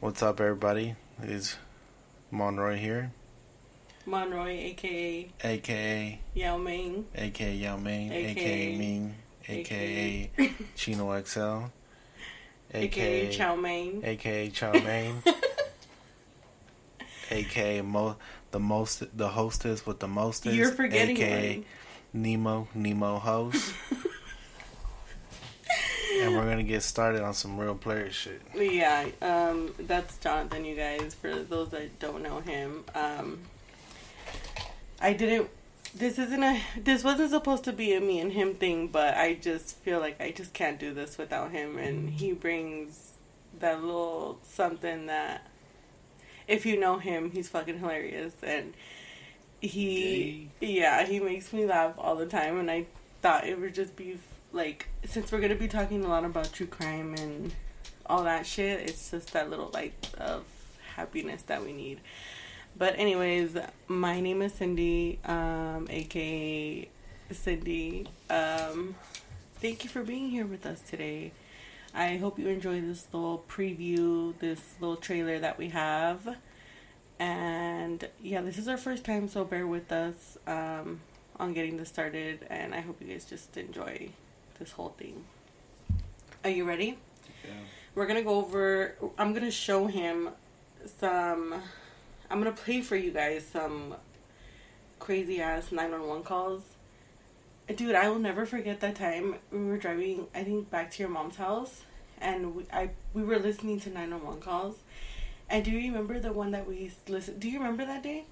What's up, everybody? It's Monroy here. Monroy, aka Yao Ming, Yao Ming, aka Ming, aka Chino XL, aka Chow Mein, Chow Mein, aka the hostess with the mostest. You're forgetting aka one. Nemo host. And we're gonna get started on some real player shit. Yeah, that's Jonathan, you guys, for those that don't know him. This wasn't supposed to be a me and him thing, but I just feel like I just can't do this without him, and he brings that little something that, if you know him, he's fucking hilarious, and he makes me laugh all the time, and I thought it would just be like, since we're gonna be talking a lot about true crime and all that shit, it's just that little light of happiness that we need. But anyways, my name is Cindy, aka Cindy. Thank you for being here with us today. I hope you enjoy this little preview, this little trailer that we have. And yeah, this is our first time, so bear with us on getting this started, and I hope you guys just enjoy this whole thing. Are you ready? Yeah. We're gonna go over, I'm gonna show him I'm gonna play for you guys some crazy ass 911 calls. Dude, I will never forget that time we were driving, I think, back to your mom's house, and we were listening to 911 calls. And do you remember the one that we listened? Do you remember that day?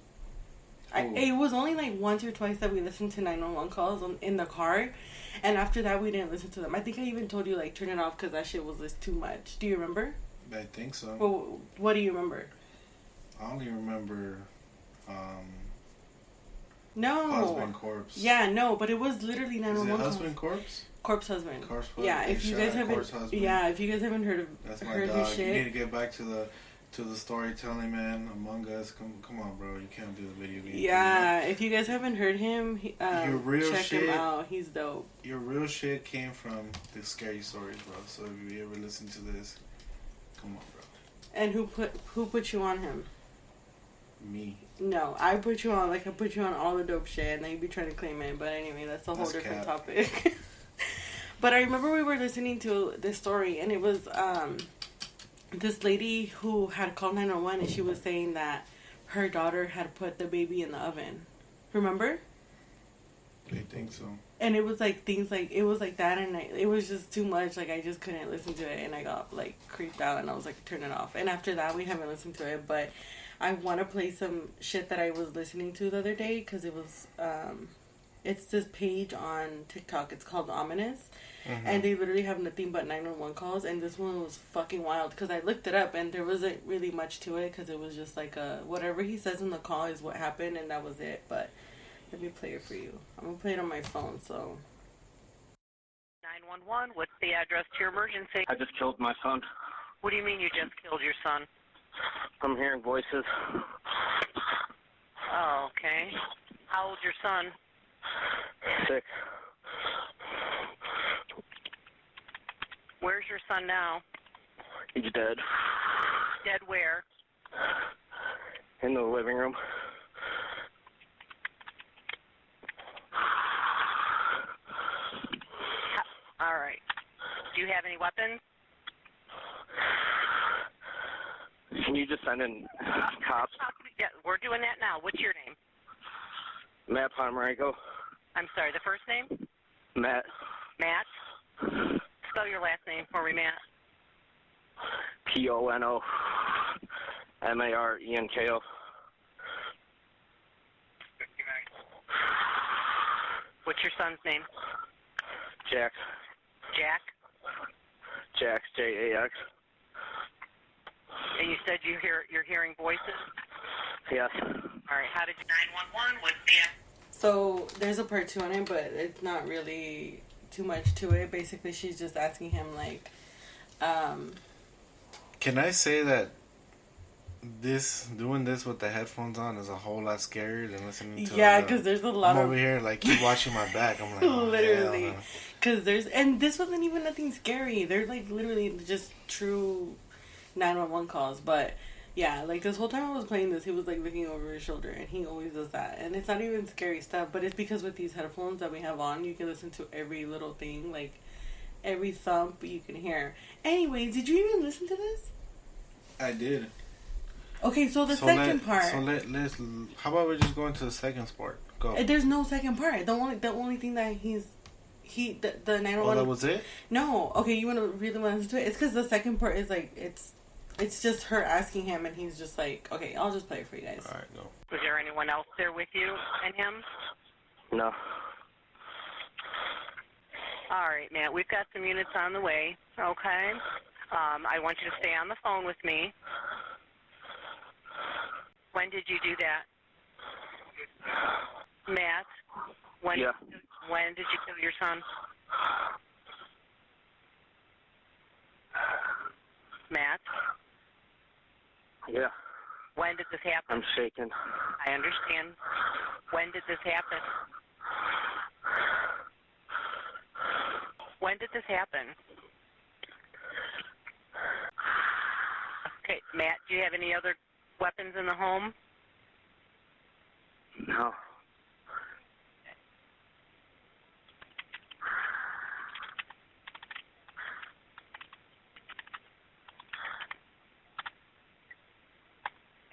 It was only like once or twice that we listened to 911 calls in the car, and after that we didn't listen to them. I think I even told you, like, turn it off because that shit was just too much. Do you remember? I think so. Well, what do you remember? I only remember No. Husband Corpse. Yeah, no, but it was literally 911 Is it calls. Husband Corpse? Corpse Husband. Corpse Husband. Yeah, if you guys haven't heard of That's my heard dog. his shit. You need to get back to the storytelling, man. Among Us, come on, bro. You can't do the video game. Yeah, if you guys haven't heard him, your real check shit, him out. He's dope. Your real shit came from the scary stories, bro. So if you ever listen to this, come on, bro. And who put you on him? Me. No, I put you on all the dope shit, and then you be trying to claim it. But anyway, that's a whole different topic. But I remember we were listening to this story, and it was this lady who had called 911, and she was saying that her daughter had put the baby in the oven. Remember? I think so. And it was like things like, it was like that, and it was just too much. Like, I just couldn't listen to it, and I got like creeped out, and I was like, turn it off. And after that, we haven't listened to it, but I want to play some shit that I was listening to the other day, because it was it's this page on TikTok. It's called Ominous. Mm-hmm. And they literally have nothing but 911 calls, and this one was fucking wild, because I looked it up, and there wasn't really much to it, because it was just like whatever he says in the call is what happened, and that was it. But let me play it for you. I'm gonna play it on my phone, so. 911, what's the address to your emergency? I just killed my son. What do you mean you just killed your son? I'm hearing voices. Oh, okay. How old's your son? 6. Where's your son now? He's dead. Dead where? In the living room. All right. Do you have any weapons? Can you just send in cops? Yeah, we're doing that now. What's your name? Matt Pomeranko. I'm sorry, the first name? Matt. Matt? Spell your last name for me, Matt. Ponomarenko. What's your son's name? Jack. Jack? Jax, Jax. And you said you're hearing voices? Yes. All right, how did you 911? What's the... So there's a part 2 on it, but it's not really too much to it. Basically, she's just asking him, like, Can I say that doing this with the headphones on is a whole lot scarier than listening to. Yeah, because there's a lot I'm of. over here like keep watching my back. I'm like, oh, literally, because and this wasn't even nothing scary. They're like literally just true 911 calls. But yeah, like this whole time I was playing this, he was like looking over his shoulder, and he always does that. And it's not even scary stuff, but it's because with these headphones that we have on, you can listen to every little thing, like every thump you can hear. Anyways, did you even listen to this? I did. Okay, so the second part. So let's. How about we just go into the second part? Go. There's no second part. The only thing that the 911. Oh, that was it? No. Okay, you want to really want to listen to it? It's because the second part is like it's just her asking him, and he's just like, okay, I'll just play it for you guys. All right, go. Was there anyone else there with you and him? No. All right, Matt. We've got some units on the way. Okay. I want you to stay on the phone with me. When did you do that? Matt, when Yeah. when did you kill your son? Matt, Yeah. when did this happen? I'm shaking. I understand. When did this happen? When did this happen? Okay, Matt, do you have any other weapons in the home? No.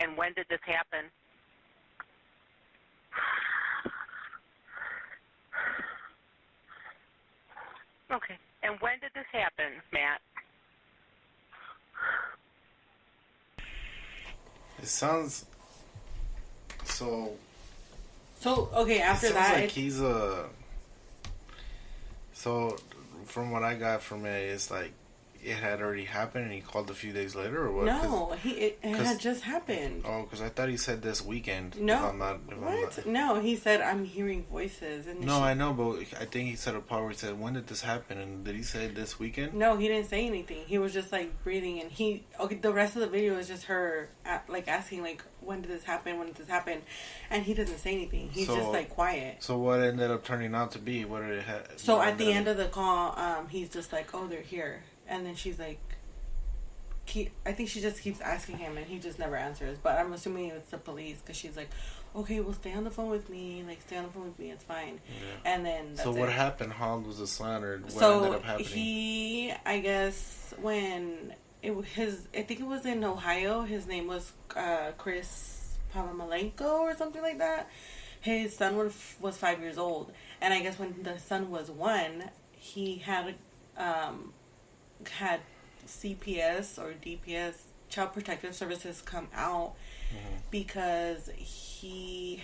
And when did this happen? Okay. And when did this happen, Matt? It sounds so. So okay, after it sounds that, like he's So, from what I got from it, it's like it had already happened, and he called a few days later, or what? no, it had just happened. Oh, because I thought he said this weekend. No, if I'm not, what? No, he said I'm hearing voices, and no, I know, but I think he said a part where he said, "When did this happen?" And did he say this weekend? No, he didn't say anything. He was just like breathing, and the rest of the video is just her like asking like, when did this happen? When did this happen? And he doesn't say anything. He's just like quiet. So what ended up turning out to be? What did it have? So at the end of the call, he's just like, "Oh, they're here," and then she's like, I think she just keeps asking him, and he just never answers. But I'm assuming it's the police, because she's like, "Okay, well, stay on the phone with me. Like, stay on the phone with me. It's fine." Yeah. And then that's so what it. happened? How old was the son, or what so ended up happening? he, I guess, when I think it was in Ohio. His name was Chris Pavamalenko or something like that. His son was 5 years old, and I guess when the son was 1, he had CPS or DPS, Child Protective Services, come out because he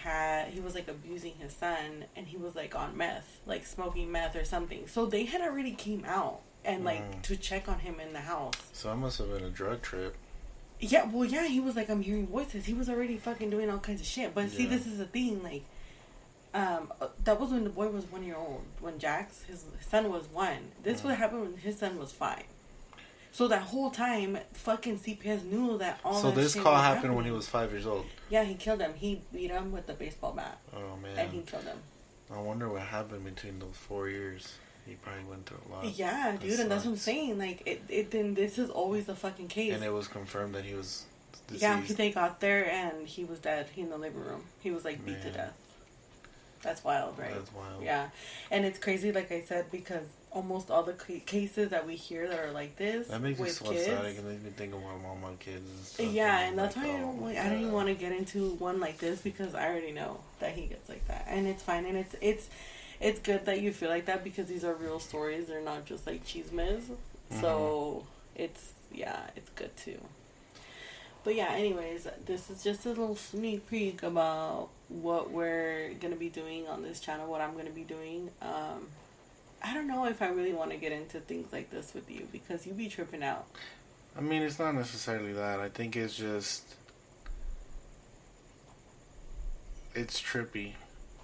was like abusing his son, and he was like on meth, like smoking meth or something. So they had already came out and like to check on him in the house. So it must have been a drug trip. Yeah, well, yeah, he was like, I'm hearing voices. He was already fucking doing all kinds of shit. But see, this is the thing, like, that was when the boy was 1 year old. When Jax, his son, was 1. This would happen when his son was 5. So that whole time, fucking CPS knew that all. So that this shit call was happened happening. when he was 5 years old. Yeah, he killed him. He beat him with the baseball bat. Oh man! And he killed him. I wonder what happened between those 4 years. He probably went through a lot. Yeah, dude, and that's what I'm saying. Like, then this is always the fucking case. And it was confirmed that he was deceased. Yeah, they got there and he was dead. He in the living room. He was like beat to death. That's wild, right? That's wild. Yeah, and it's crazy, like I said, because almost all the cases that we hear that are like this that makes me with so kids. sad. It makes me think about all my kids and stuff. Yeah, and like, that's why I don't even want to get into one like this, because I already know that he gets like that, and it's fine, and it's good that you feel like that, because these are real stories. They're not just like chismes. So it's good too. But yeah, anyways, this is just a little sneak peek about what we're going to be doing on this channel, what I'm going to be doing. I don't know if I really want to get into things like this with you, because you be tripping out. I mean, it's not necessarily that. I think it's just... It's trippy.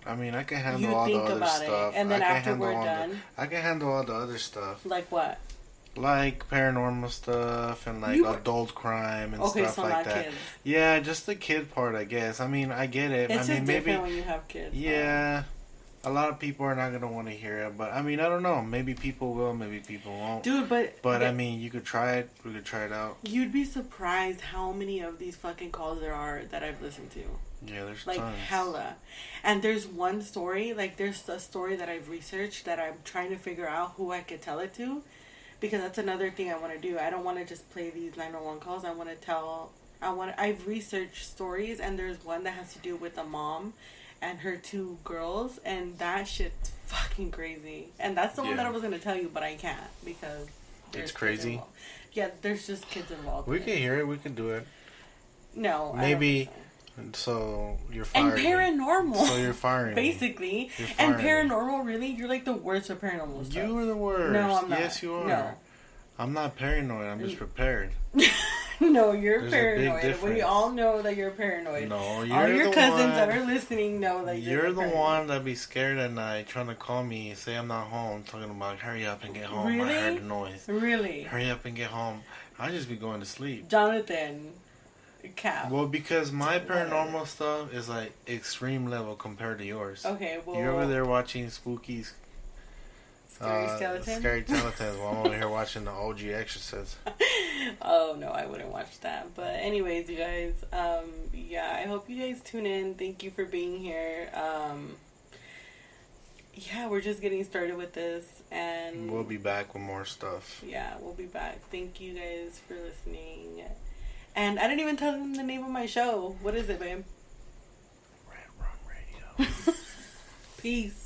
I mean, I can handle all the other stuff. And then after we're done... I can handle all the other stuff. Like what? Like paranormal stuff and like adult crime and stuff like that. Kids. Yeah, just the kid part, I guess. I mean, I get it. It's I mean, just different when you have kids. Yeah. a lot of people are not gonna want to hear it. But I mean, I don't know. Maybe people will. Maybe people won't. Dude, But I mean, you could try it. We could try it out. you'd be surprised how many of these fucking calls there are that I've listened to. Yeah, there's Like, tons. hella. And there's one story, like, there's a story that I've researched that I'm trying to figure out who I could tell it to. Because that's another thing I want to do. I don't want to just play these 911 calls. I want to tell... I've researched stories, and there's one that has to do with a mom and her 2 girls, and that shit's fucking crazy. And that's the one that I was going to tell you, but I can't, because... It's crazy? Yeah, there's just kids involved. We can hear it. We can do it. No, Maybe... I don't think so. So you're firing. And paranormal. So you're firing. Basically. You're And firing. paranormal, really? You're like the worst at paranormal stuff. You are the worst. No, I'm not. Yes, you are. No. I'm not paranoid. I'm just prepared. No, you're There's a big paranoid. difference. We all know that you're paranoid. No, you're all your the cousins one, that are listening know that you're the paranoid. one that be scared at night trying to call me, say I'm not home, talking about hurry up and get home. Really? I heard the noise. Really? Hurry up and get home. I just be going to sleep. Jonathan. Cap. Well, because my paranormal stuff is like extreme level compared to yours. Okay, well... You're over there watching spooky... Scary Skeleton? Scary Skeletons while I'm over here watching the OG Exorcist. Oh, no, I wouldn't watch that. But anyways, you guys, yeah, I hope you guys tune in. Thank you for being here. Yeah, we're just getting started with this, and... We'll be back with more stuff. Yeah, we'll be back. Thank you guys for listening. And I didn't even tell them the name of my show. What is it, babe? RedRum Radio. Peace.